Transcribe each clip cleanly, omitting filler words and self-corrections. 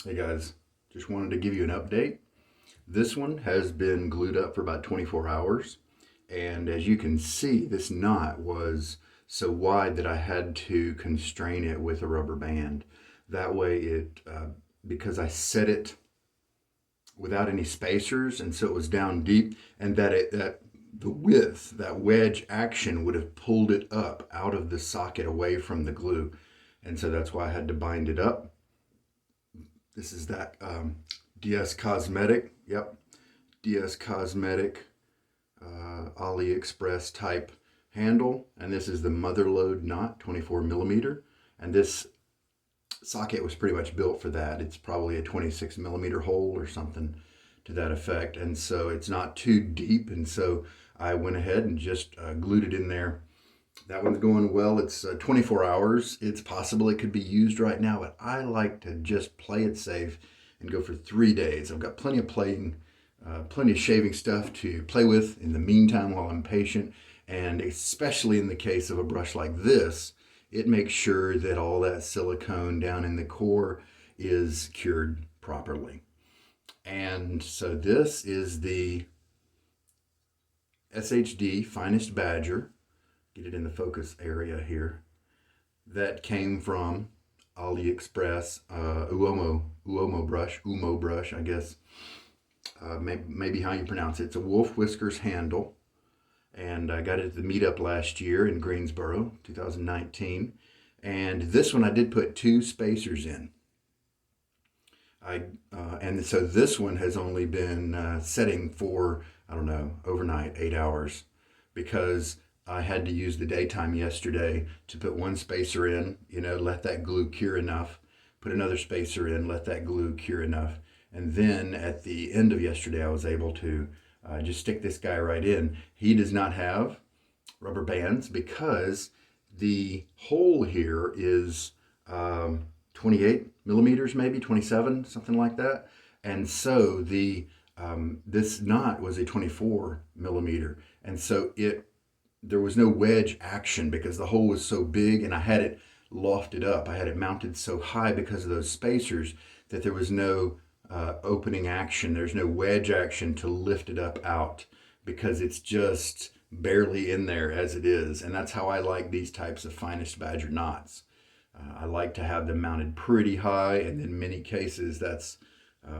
Hey guys, just wanted to give you an update. This one has been glued up for about 24 hours. And as you can see, this knot was so wide that I had to constrain it with a rubber band. That way because I set it without any spacers, and so it was down deep, and that the width, that wedge action would have pulled it up out of the socket away from the glue. And so that's why I had to bind it up. This is that DS Cosmetic. Yep, DS Cosmetic AliExpress type handle. And this is the Mother Lode knot, 24 millimeter. And this socket was pretty much built for that. It's probably a 26 millimeter hole or something to that effect. And so it's not too deep. And so I went ahead and just glued it in there. That one's going well. It's 24 hours. It's possible it could be used right now, but I like to just play it safe and go for 3 days. I've got plenty of shaving stuff to play with in the meantime while I'm patient. And especially in the case of a brush like this, it makes sure that all that silicone down in the core is cured properly. And so this is the SHD Finest Badger. Get it in the focus area here. That came from AliExpress Oumo brush, I guess. Maybe how you pronounce it. It's a wolf whiskers handle, and I got it at the meetup last year in Greensboro, 2019. And this one I did put 2 spacers in. And so this one has only been setting for, I don't know, overnight, 8 hours, because I had to use the daytime yesterday to put 1 spacer in, let that glue cure enough, put another spacer in, let that glue cure enough. And then at the end of yesterday, I was able to just stick this guy right in. He does not have rubber bands because the hole here is 28 millimeters, maybe 27, something like that. And so this knot was a 24 millimeter. And so there was no wedge action because the hole was so big, and I had it lofted up. I had it mounted so high because of those spacers that there was no opening action. There's no wedge action to lift it up out because it's just barely in there as it is. And that's how I like these types of Finest Badger knots. I like to have them mounted pretty high, and in many cases that's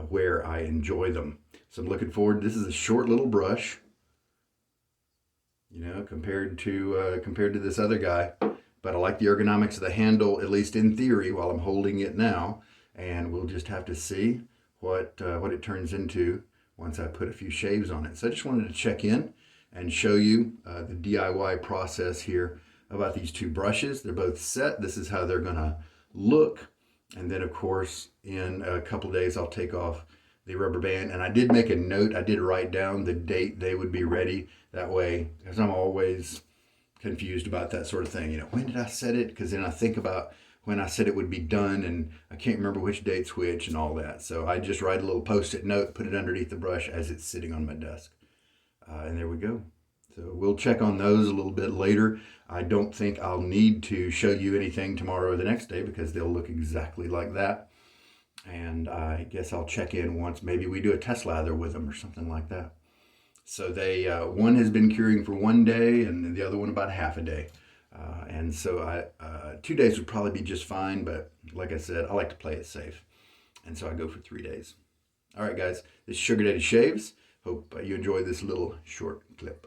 where I enjoy them. So I'm looking forward. This is a short little brush, compared to this other guy. But I like the ergonomics of the handle, at least in theory, while I'm holding it now. And we'll just have to see what it turns into once I put a few shaves on it. So I just wanted to check in and show you the DIY process here about these 2 brushes. They're both set. This is how they're gonna look. And then of course, in a couple days, I'll take off the rubber band. And I did make a note. I did write down the date they would be ready. That way, because I'm always confused about that sort of thing. When did I set it? Because then I think about when I said it would be done, and I can't remember which date's which and all that. So I just write a little post-it note, put it underneath the brush as it's sitting on my desk. And there we go. So we'll check on those a little bit later. I don't think I'll need to show you anything tomorrow or the next day because they'll look exactly like that. And I guess I'll check in once. Maybe we do a test lather with them or something like that. So one has been curing for 1 day, and the other one about half a day. And so 2 days would probably be just fine. But like I said, I like to play it safe. And so I go for 3 days. All right, guys, this is Sugar Daddy Shaves. Hope you enjoyed this little short clip.